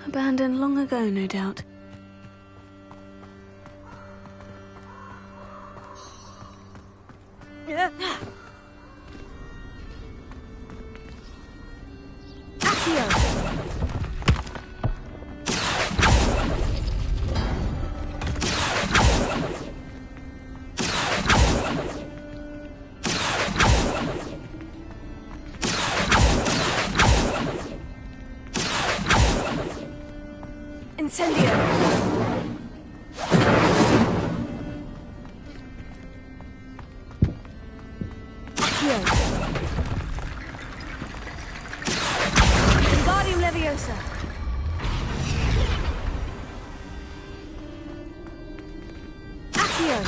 Abandoned long ago, no doubt. Incendio! Accio! Wingardium Leviosa! Accio!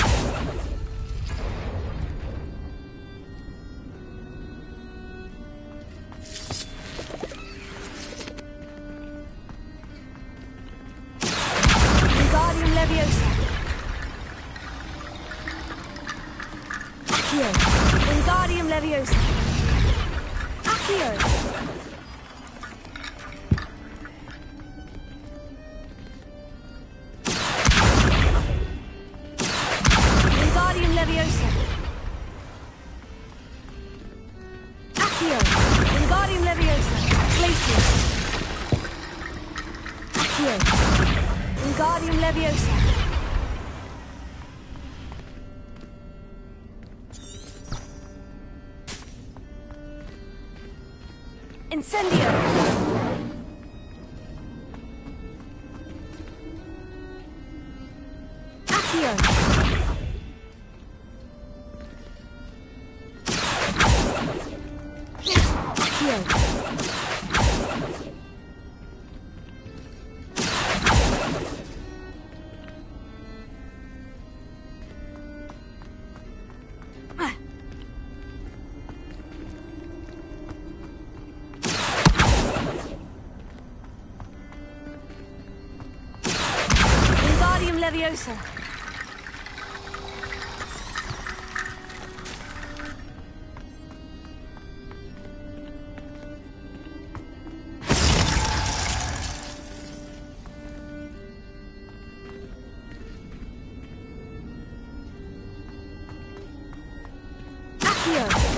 Leviosa. Accio. Wingardium Leviosa. Accio. Wingardium Leviosa. Accio. Wingardium Leviosa. Glacius. Accio. Wingardium Leviosa. Incendio! Accio! Accio! Leviosa. Accio.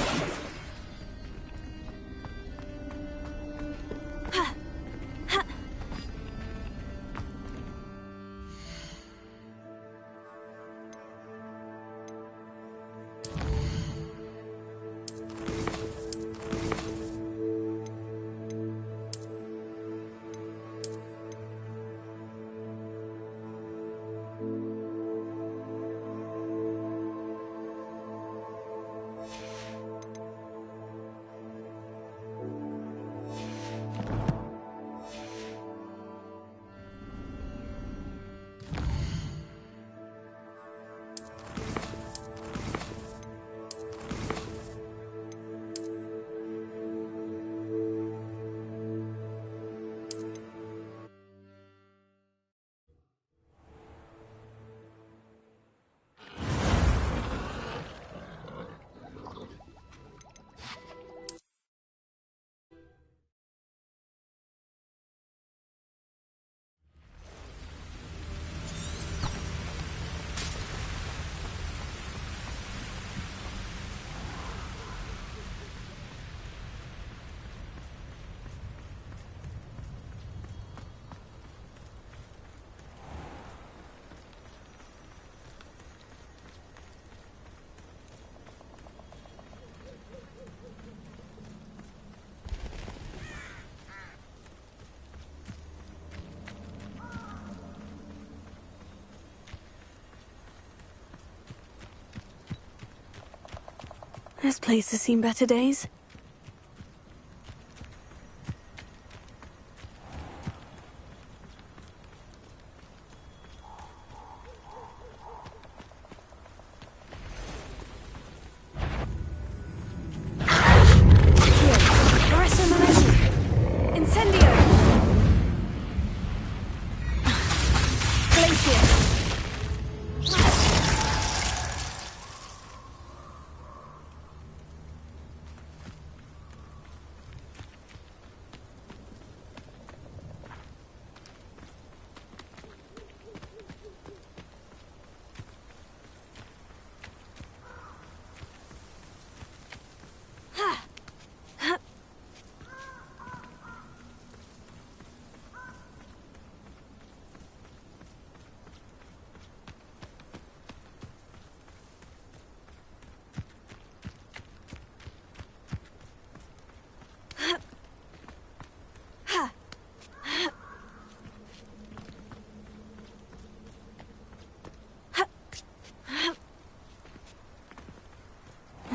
This place has seen better days.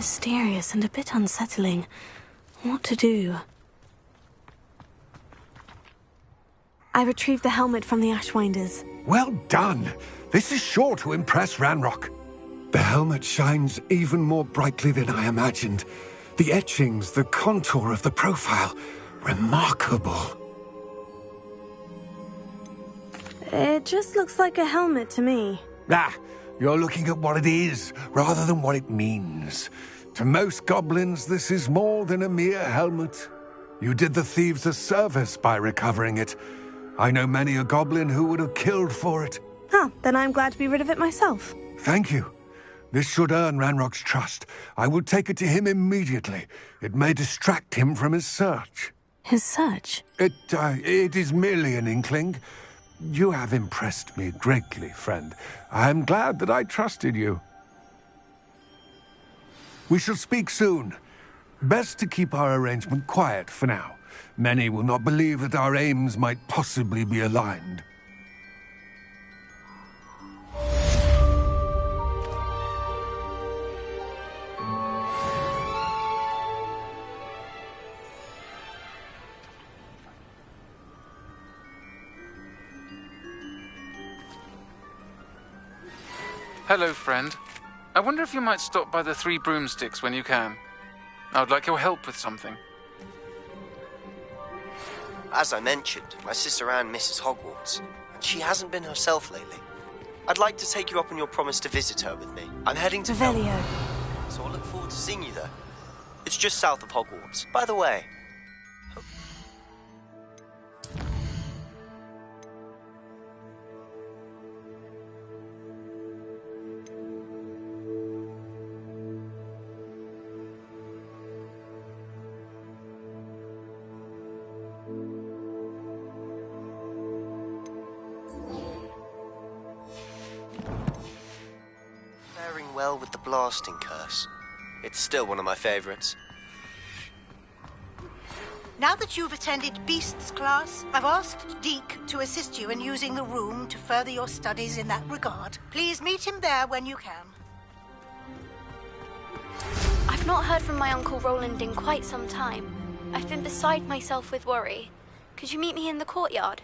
mysterious and a bit unsettling. What to do? I retrieved the helmet from the Ashwinders. Well done! This is sure to impress Ranrock. The helmet shines even more brightly than I imagined. The etchings, the contour of the profile. Remarkable. It just looks like a helmet to me. Ah, you're looking at what it is, rather than what it means. To most goblins, this is more than a mere helmet. You did the thieves a service by recovering it. I know many a goblin who would have killed for it. Huh, then I'm glad to be rid of it myself. Thank you. This should earn Ranrock's trust. I will take it to him immediately. It may distract him from his search. His search? It is merely an inkling. You have impressed me greatly, friend. I am glad that I trusted you. We shall speak soon. Best to keep our arrangement quiet for now. Many will not believe that our aims might possibly be aligned. Hello, friend. I wonder if you might stop by the Three Broomsticks when you can. I would like your help with something. As I mentioned, my sister Anne misses Hogwarts, and she hasn't been herself lately. I'd like to take you up on your promise to visit her with me. I'm heading to Revelio. so I'll look forward to seeing you there. It's just south of Hogwarts. By the way, faring well with the blasting curse. It's still one of my favorites. Now that you've attended Beasts class, I've asked Deke to assist you in using the room to further your studies in that regard. Please meet him there when you can. I've not heard from my Uncle Roland in quite some time. I've been beside myself with worry. Could you meet me in the courtyard?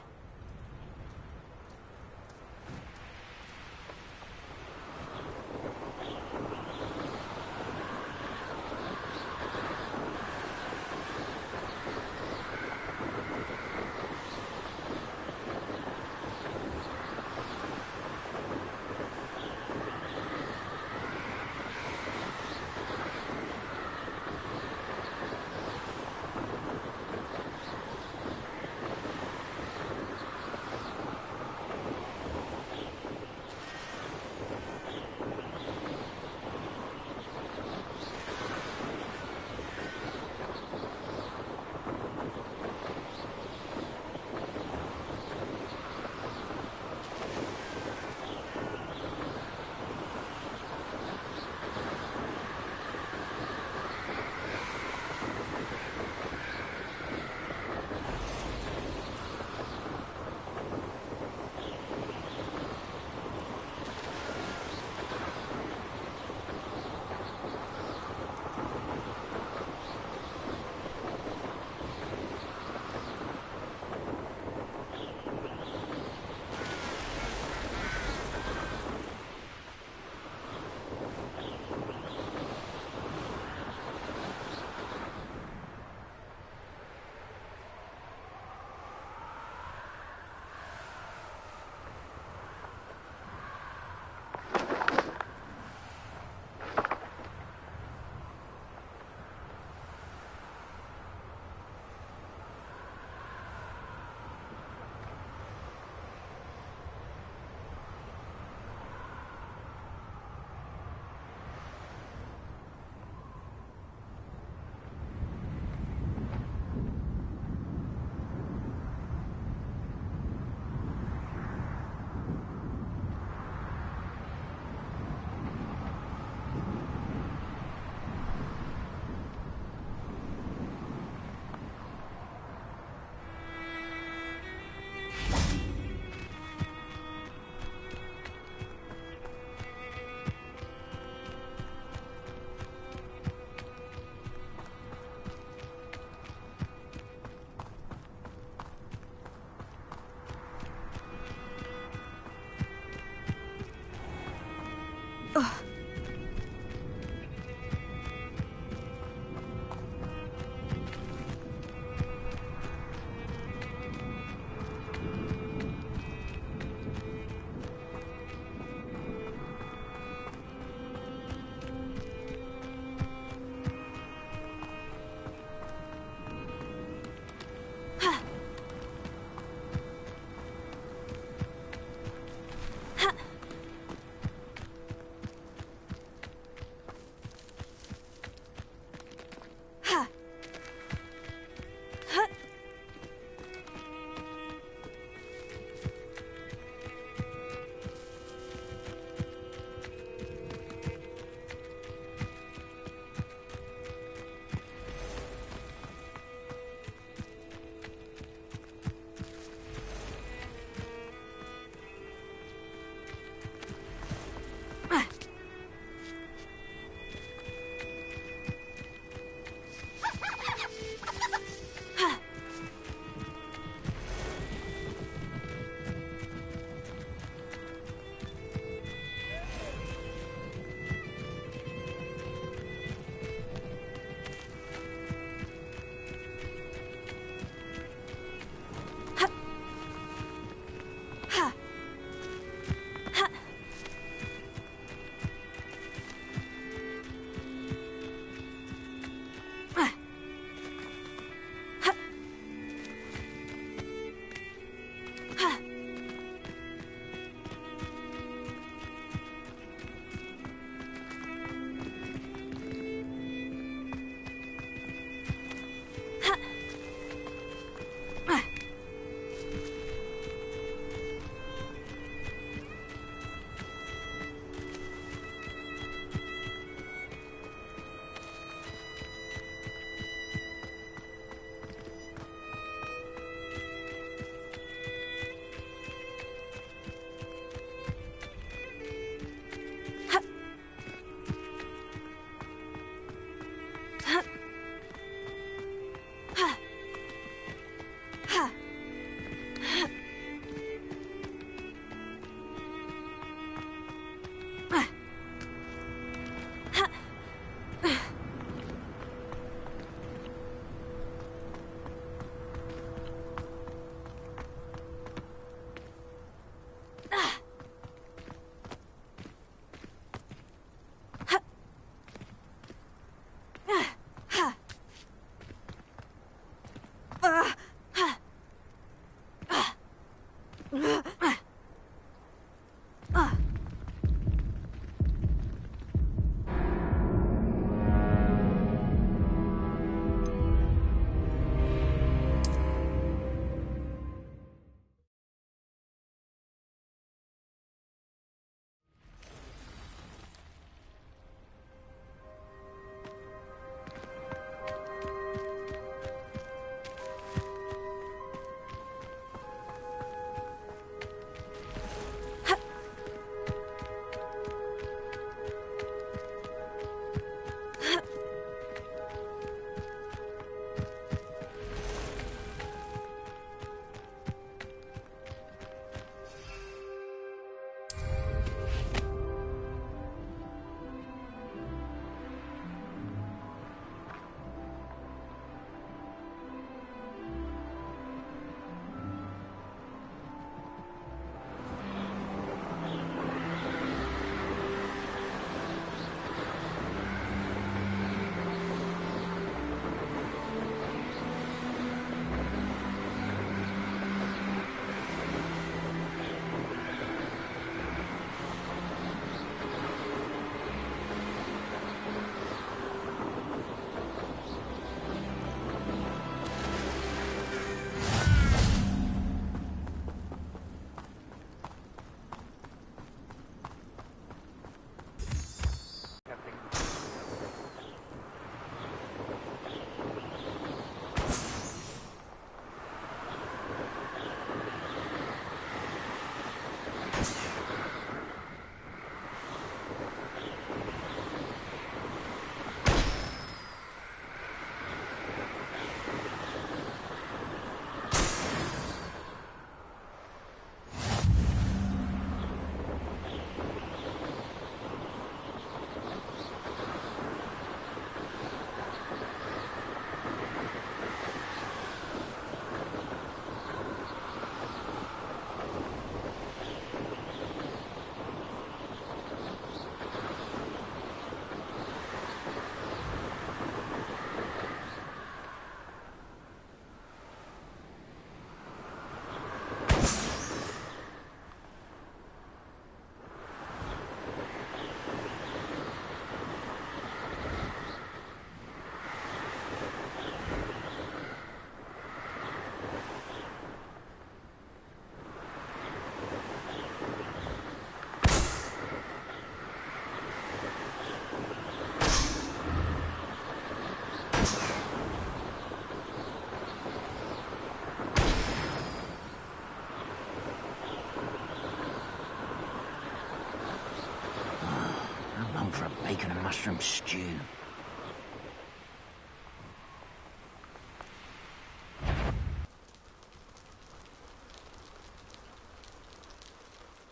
mushroom stew.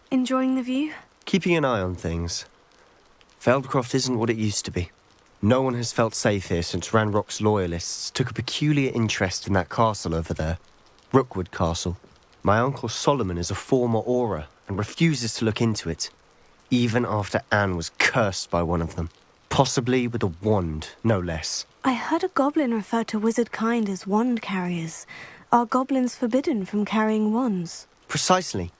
Enjoying the view? Keeping an eye on things. Feldcroft isn't what it used to be. No one has felt safe here since Ranrock's loyalists took a peculiar interest in that castle over there. Rookwood Castle. My uncle Solomon is a former Auror and refuses to look into it, even after Anne was cursed by one of them. Possibly with a wand, no less. I heard a goblin refer to wizard kind as wand carriers. Are goblins forbidden from carrying wands? Precisely.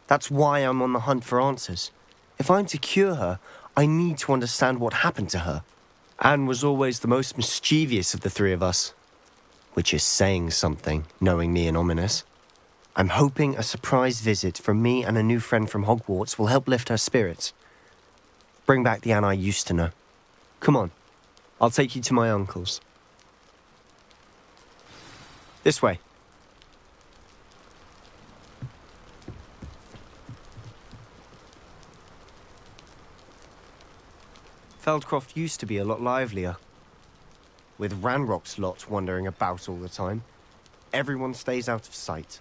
That's why I'm on the hunt for answers. If I'm to cure her, I need to understand what happened to her. Anne was always the most mischievous of the three of us. Which is saying something, knowing me and Ominous. I'm hoping a surprise visit from me and a new friend from Hogwarts will help lift her spirits. Bring back the Anne I used to know. Come on, I'll take you to my uncle's. This way. Feldcroft used to be a lot livelier. With Ranrock's lot wandering about all the time, everyone stays out of sight.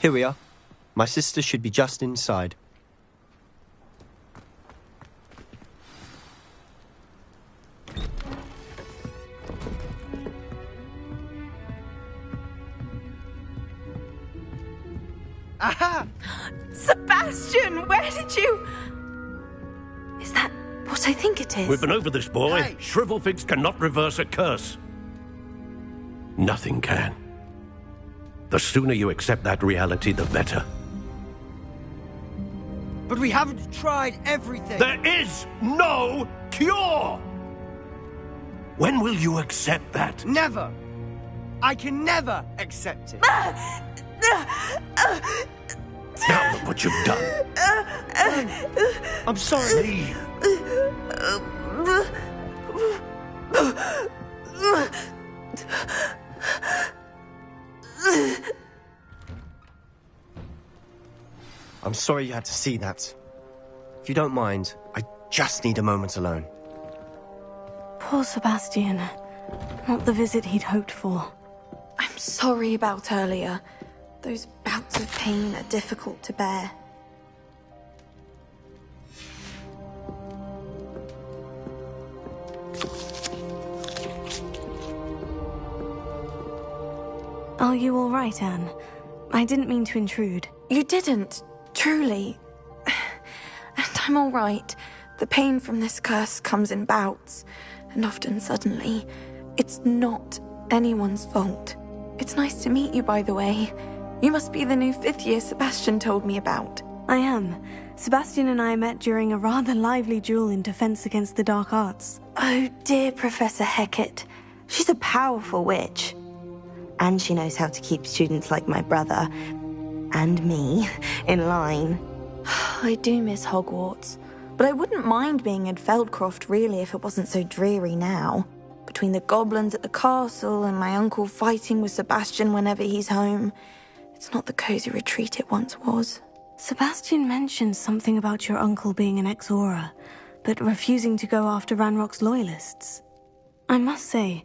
Here we are. My sister should be just inside. Aha! Sebastian, where did you... Is that what I think it is? We've been over this, boy. Hey. Shrivelfigs cannot reverse a curse. Nothing can. The sooner you accept that reality, the better. But we haven't tried everything. There is no cure! When will you accept that? Never. I can never accept it. Now look what you've done. I'm sorry. Leave. I'm sorry you had to see that. If you don't mind, I just need a moment alone. Poor Sebastian. Not the visit he'd hoped for. I'm sorry about earlier. Those bouts of pain are difficult to bear. Are you all right, Anne? I didn't mean to intrude. You didn't, truly. And I'm all right. The pain from this curse comes in bouts, and often suddenly. It's not anyone's fault. It's nice to meet you, by the way. You must be the new 5th year Sebastian told me about. I am. Sebastian and I met during a rather lively duel in defense against the dark arts. Oh dear, Professor Hecat. She's a powerful witch. And she knows how to keep students like my brother, and me, in line. I do miss Hogwarts, but I wouldn't mind being in Feldcroft really if it wasn't so dreary now. Between the goblins at the castle and my uncle fighting with Sebastian whenever he's home, it's not the cozy retreat it once was. Sebastian mentioned something about your uncle being an ex-Auror, but refusing to go after Ranrock's loyalists. I must say,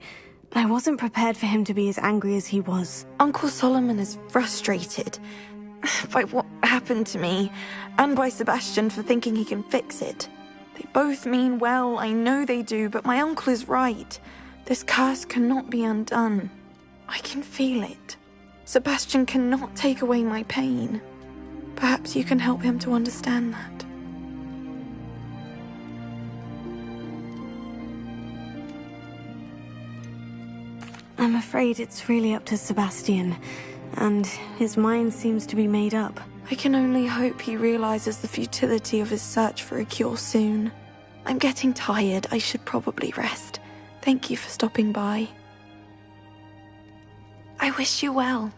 I wasn't prepared for him to be as angry as he was. Uncle Solomon is frustrated by what happened to me, and by Sebastian for thinking he can fix it. They both mean well, I know they do, but my uncle is right. This curse cannot be undone. I can feel it. Sebastian cannot take away my pain. Perhaps you can help him to understand that. I'm afraid it's really up to Sebastian, and his mind seems to be made up. I can only hope he realizes the futility of his search for a cure soon. I'm getting tired. I should probably rest. Thank you for stopping by. I wish you well.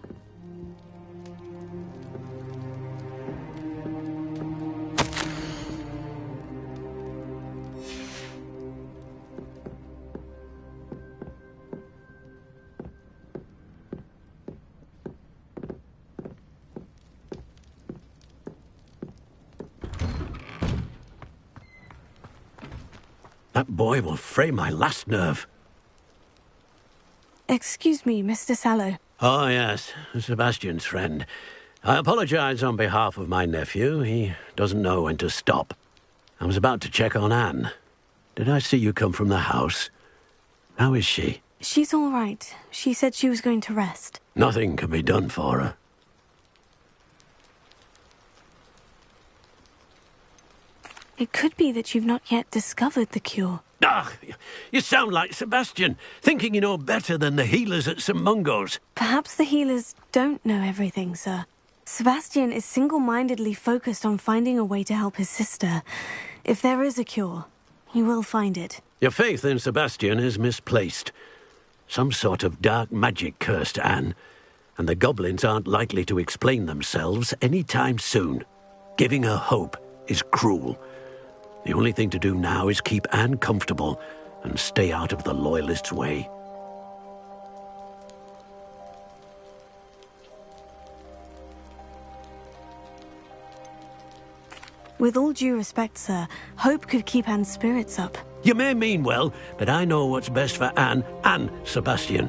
That boy will fray my last nerve. Excuse me, Mr. Sallow. Oh, yes, Sebastian's friend. I apologize on behalf of my nephew. He doesn't know when to stop. I was about to check on Anne. Did I see you come from the house? How is she? She's all right. She said she was going to rest. Nothing can be done for her. It could be that you've not yet discovered the cure. Ah, you sound like Sebastian, thinking you know better than the healers at St. Mungo's. Perhaps the healers don't know everything, sir. Sebastian is single-mindedly focused on finding a way to help his sister. If there is a cure, he will find it. Your faith in Sebastian is misplaced. Some sort of dark magic cursed Anne, and the goblins aren't likely to explain themselves any time soon. Giving her hope is cruel. The only thing to do now is keep Anne comfortable and stay out of the Loyalists' way. With all due respect, sir, hope could keep Anne's spirits up. You may mean well, but I know what's best for Anne and Sebastian.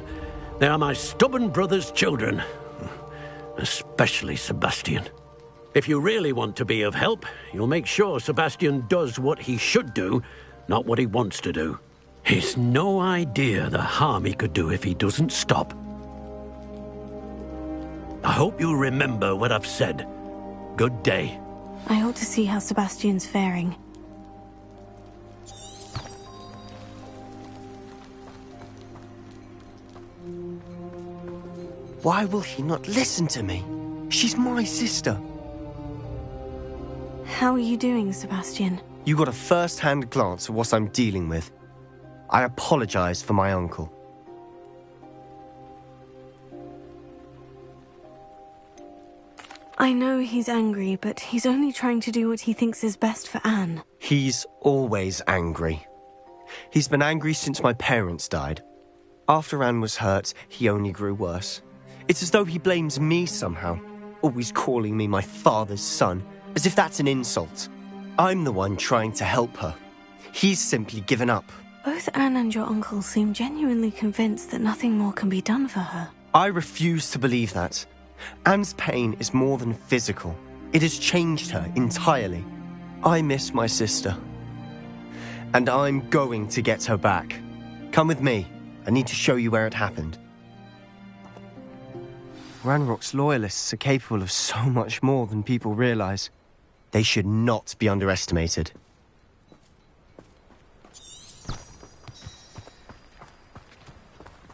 They are my stubborn brother's children. Especially Sebastian. If you really want to be of help, you'll make sure Sebastian does what he should do, not what he wants to do. He's no idea the harm he could do if he doesn't stop. I hope you'll remember what I've said. Good day. I ought to see how Sebastian's faring. Why will he not listen to me? She's my sister. How are you doing, Sebastian? You got a first-hand glance at what I'm dealing with. I apologize for my uncle. I know he's angry, but he's only trying to do what he thinks is best for Anne. He's always angry. He's been angry since my parents died. After Anne was hurt, he only grew worse. It's as though he blames me somehow, always calling me my father's son, as if that's an insult. I'm the one trying to help her. He's simply given up. Both Anne and your uncle seem genuinely convinced that nothing more can be done for her. I refuse to believe that. Anne's pain is more than physical. It has changed her entirely. I miss my sister. And I'm going to get her back. Come with me. I need to show you where it happened. Ranrock's loyalists are capable of so much more than people realize. They should not be underestimated.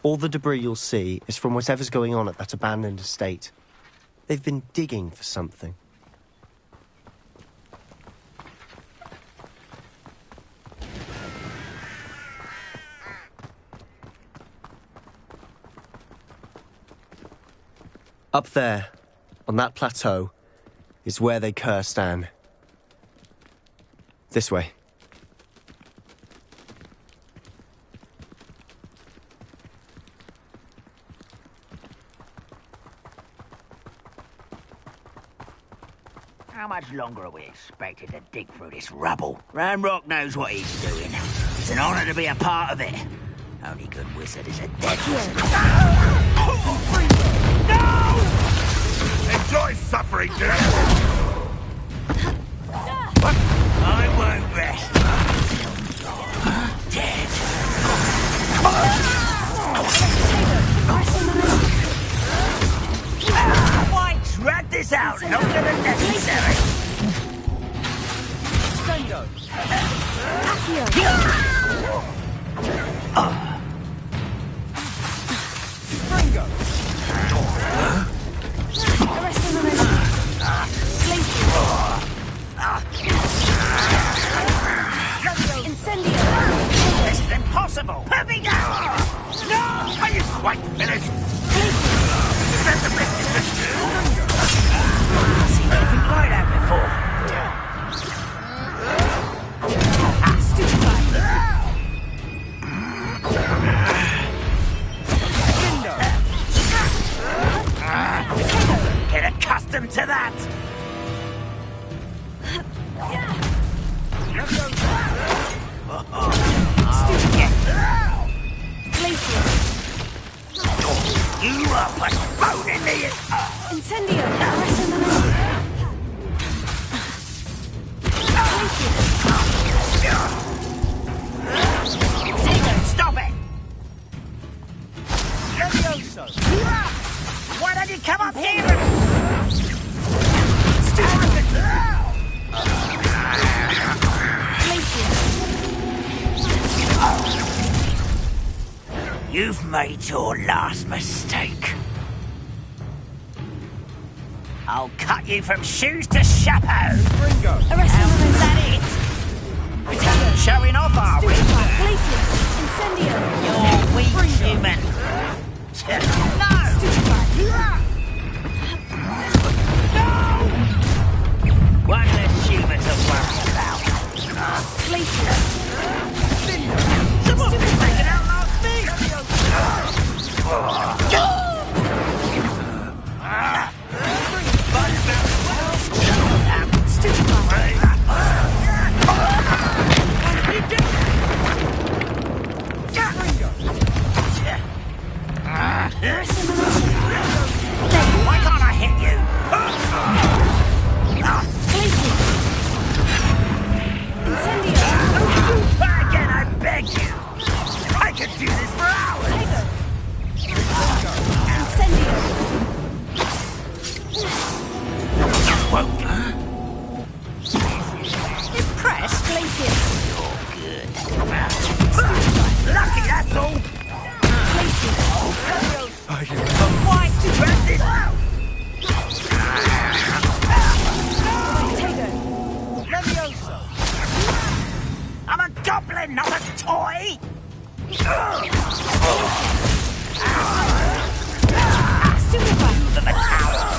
All the debris you'll see is from whatever's going on at that abandoned estate. They've been digging for something. Up there, on that plateau, is where they cursed Anne. This way. How much longer are we expected to dig through this rubble? Ranrock knows what he's doing. It's an honor to be a part of it. Only good wizard is a dead wizard. No! Enjoy suffering, dear! I won't rest. Dead. Why drag this out longer than necessary? Sendo! Springo! This is impossible! Let me go! No! Are you quite finished? I've seen anything like that before. Get accustomed to that! You are postponing me! Stop it! Why don't you come up here? You've made your last mistake. I'll cut you from shoes to chapeau. Springo! Is that it? Showing off, are we? You're weak, human. No! One less human to worry about. Someone been taken out last week! Why can't I hit you? Again, I beg you. I could do this for hours. Impressed? You're good. Lucky, that's all. Why drag this out? I'm a goblin, not a toy! The tower.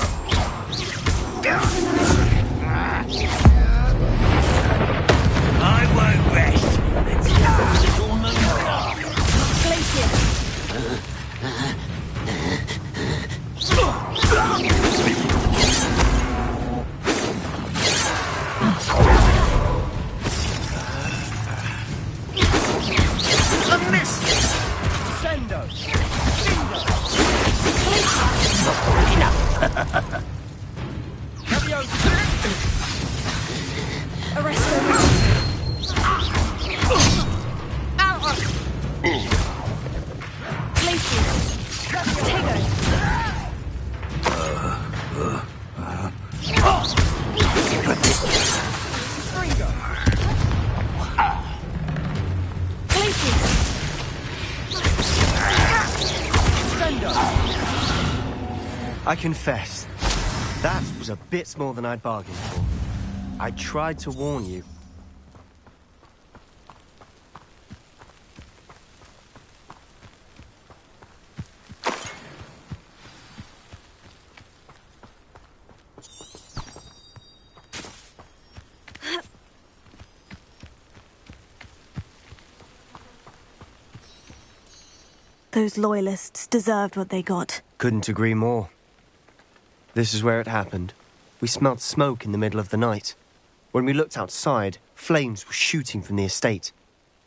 I confess, that was a bit more than I'd bargained for. I tried to warn you. Those loyalists deserved what they got. Couldn't agree more. This is where it happened. We smelled smoke in the middle of the night. When we looked outside, flames were shooting from the estate.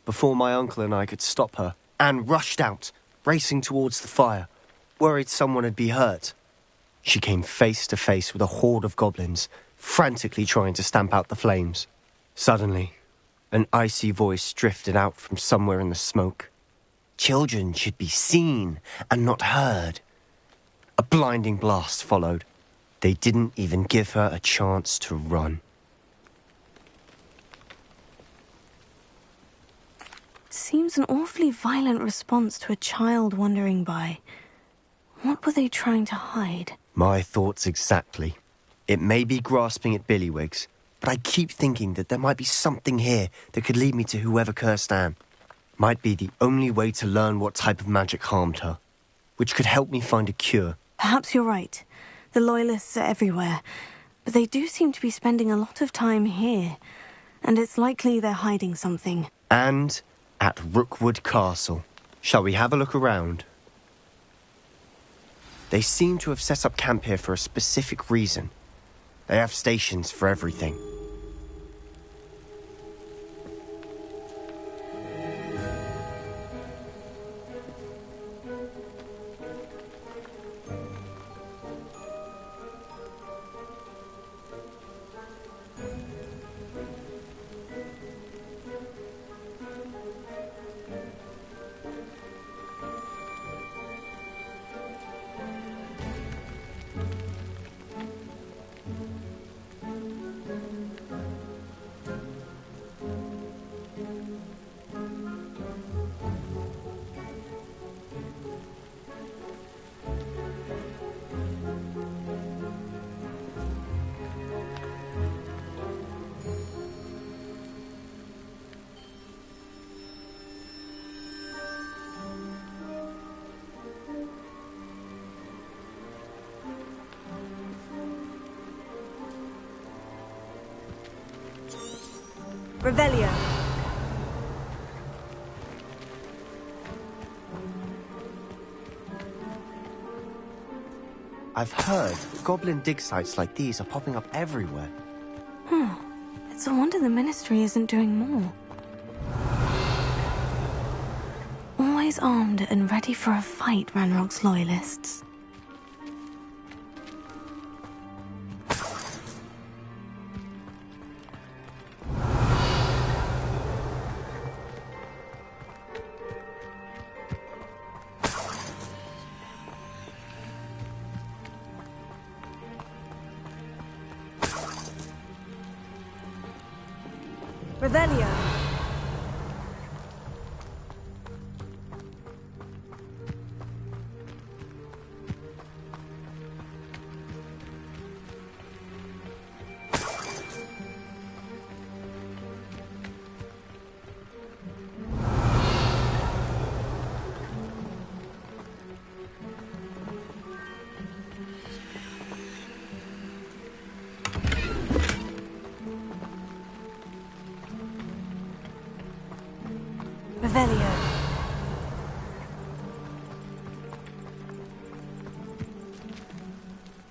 Before my uncle and I could stop her, Anne rushed out, racing towards the fire, worried someone had been hurt. She came face to face with a horde of goblins, frantically trying to stamp out the flames. Suddenly, an icy voice drifted out from somewhere in the smoke. Children should be seen and not heard. A blinding blast followed. They didn't even give her a chance to run. Seems an awfully violent response to a child wandering by. What were they trying to hide? My thoughts exactly. It may be grasping at Billywigs, but I keep thinking that there might be something here that could lead me to whoever cursed Anne. Might be the only way to learn what type of magic harmed her, which could help me find a cure. Perhaps you're right. The Loyalists are everywhere, but they do seem to be spending a lot of time here, and it's likely they're hiding something. And at Rookwood Castle. Shall we have a look around? They seem to have set up camp here for a specific reason. They have stations for everything. Revelio. I've heard goblin dig sites like these are popping up everywhere. It's a wonder the Ministry isn't doing more. Always armed and ready for a fight, Ranrock's Loyalists. Revelio. Revelio.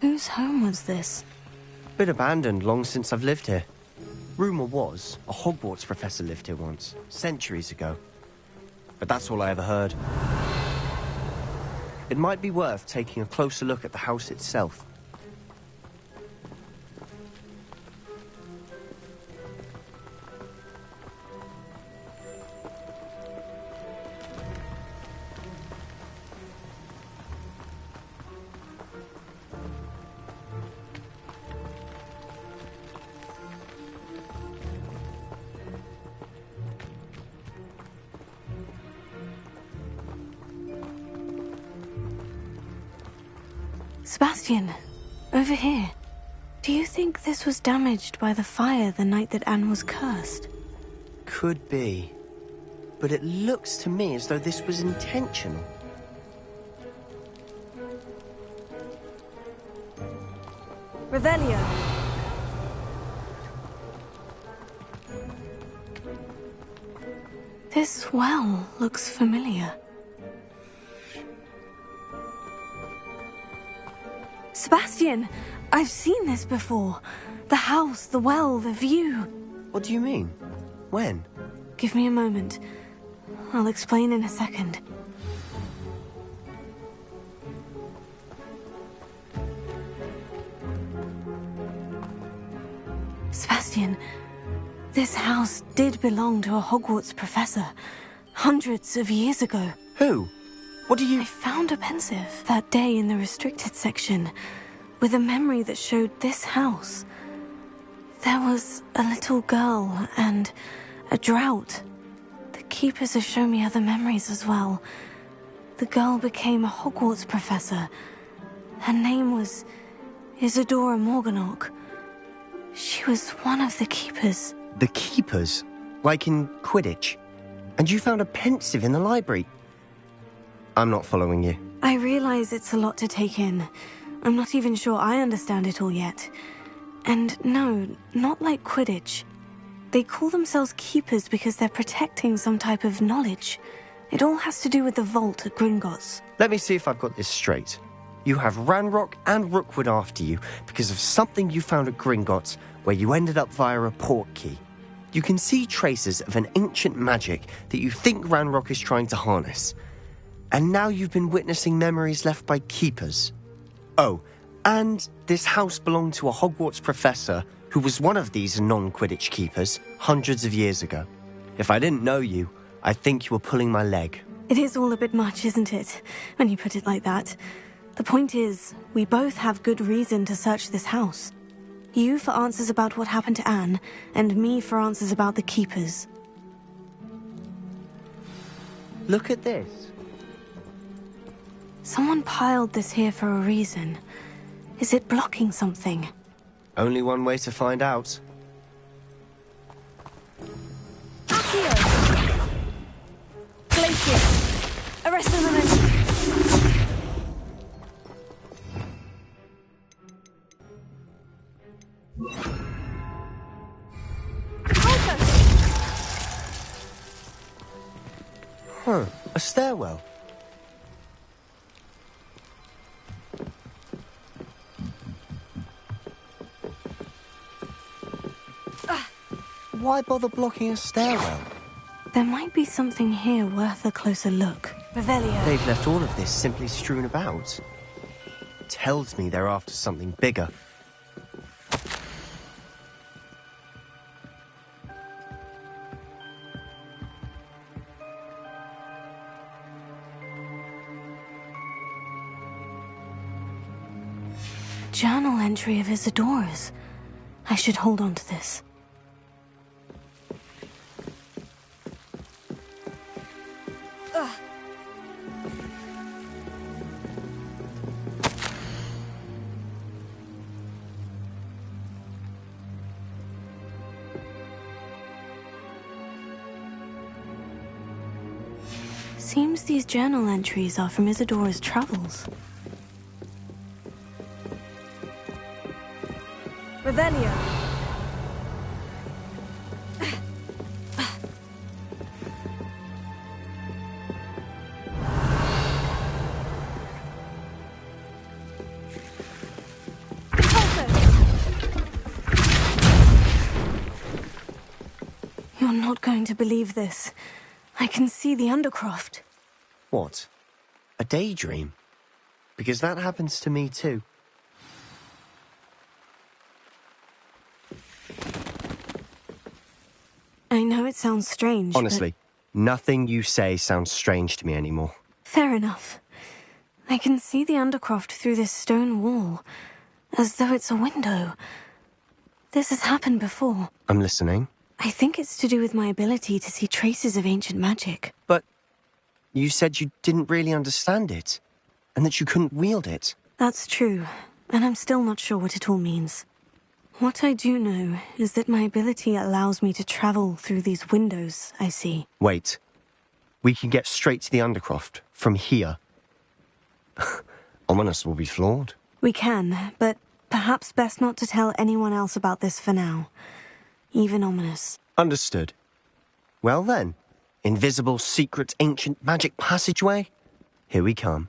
Whose home was this? Been abandoned long since I've lived here. Rumour was a Hogwarts professor lived here once, centuries ago. But that's all I ever heard. It might be worth taking a closer look at the house itself. Sebastian, over here. Do you think this was damaged by the fire the night that Anne was cursed? Could be. But it looks to me as though this was intentional. Revelio. This well looks familiar. Sebastian, I've seen this before. The house, the well, the view. What do you mean? When? Give me a moment. I'll explain in a second. Sebastian, this house did belong to a Hogwarts professor hundreds of years ago. Who? What do you... I found a pensive that day in the restricted section with a memory that showed this house. There was a little girl and a drought. The keepers have shown me other memories as well. The girl became a Hogwarts professor. Her name was Isadora Morganach. She was one of the keepers. The keepers? Like in Quidditch? And you found a pensive in the library? I'm not following you. I realize it's a lot to take in. I'm not even sure I understand it all yet. And no, not like Quidditch. They call themselves keepers because they're protecting some type of knowledge. It all has to do with the vault at Gringotts. Let me see if I've got this straight. You have Ranrock and Rookwood after you because of something you found at Gringotts where you ended up via a portkey. You can see traces of an ancient magic that you think Ranrock is trying to harness. And now you've been witnessing memories left by keepers. Oh, and this house belonged to a Hogwarts professor who was one of these non-Quidditch keepers hundreds of years ago. If I didn't know you, I'd think you were pulling my leg. It is all a bit much, isn't it, when you put it like that? The point is, we both have good reason to search this house. You for answers about what happened to Anne, and me for answers about the keepers. Look at this. Someone piled this here for a reason. Is it blocking something? Only one way to find out. Accio! Glacier! Arrest the momentum! Huh, a stairwell. Why bother blocking a stairwell? There might be something here worth a closer look. Revelio. They've left all of this simply strewn about. Tells me they're after something bigger. Journal entry of Isadora's. I should hold on to this. Seems these journal entries are from Isadora's travels. Revelio. You're not going to believe this. I can see the Undercroft. What? A daydream? Because that happens to me too. I know it sounds strange, Honestly, nothing you say sounds strange to me anymore. Fair enough. I can see the Undercroft through this stone wall, as though it's a window. This has happened before. I'm listening. I think it's to do with my ability to see traces of ancient magic. But you said you didn't really understand it, and that you couldn't wield it. That's true, and I'm still not sure what it all means. What I do know is that my ability allows me to travel through these windows I see. Wait. We can get straight to the Undercroft from here. Ominous will be floored. We can, but perhaps best not to tell anyone else about this for now. Even Ominous. Understood. Well then, invisible, secret, ancient magic passageway? Here we come.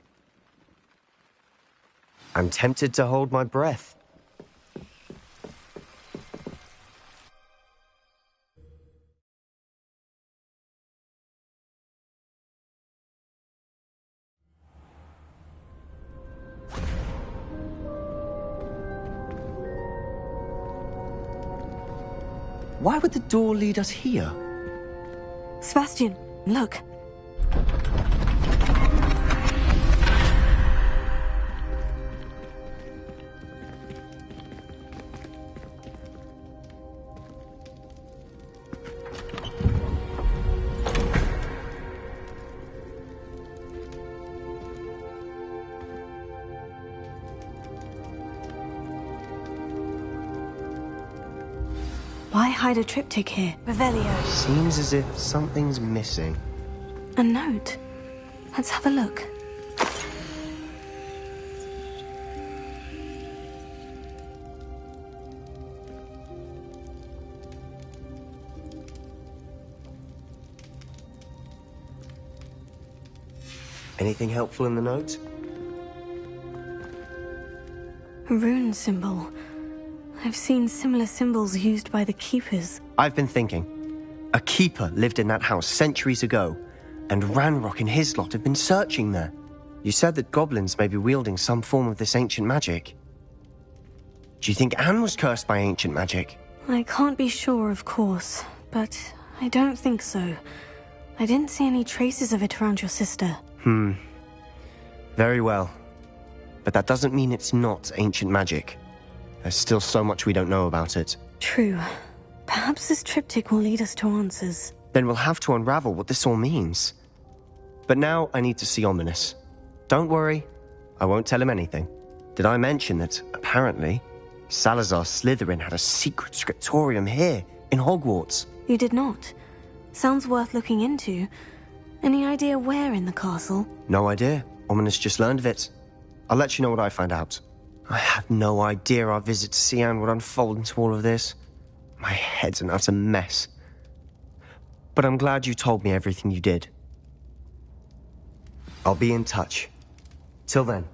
I'm tempted to hold my breath. Why would the door lead us here? Sebastian, look. Why hide a triptych here? Revelio. Seems as if something's missing. A note. Let's have a look. Anything helpful in the note? A rune symbol. I've seen similar symbols used by the Keepers. I've been thinking. A Keeper lived in that house centuries ago, and Ranrock and his lot have been searching there. You said that goblins may be wielding some form of this ancient magic. Do you think Anne was cursed by ancient magic? I can't be sure, of course, but I don't think so. I didn't see any traces of it around your sister. Very well. But that doesn't mean it's not ancient magic. There's still so much we don't know about it. True. Perhaps this triptych will lead us to answers. Then we'll have to unravel what this all means. But now I need to see Ominous. Don't worry, I won't tell him anything. Did I mention that, apparently, Salazar Slytherin had a secret scriptorium here, in Hogwarts? You did not. Sounds worth looking into. Any idea where in the castle? No idea. Ominous just learned of it. I'll let you know what I find out. I had no idea our visit to Cian would unfold into all of this. My head's an utter mess. But I'm glad you told me everything you did. I'll be in touch. Till then.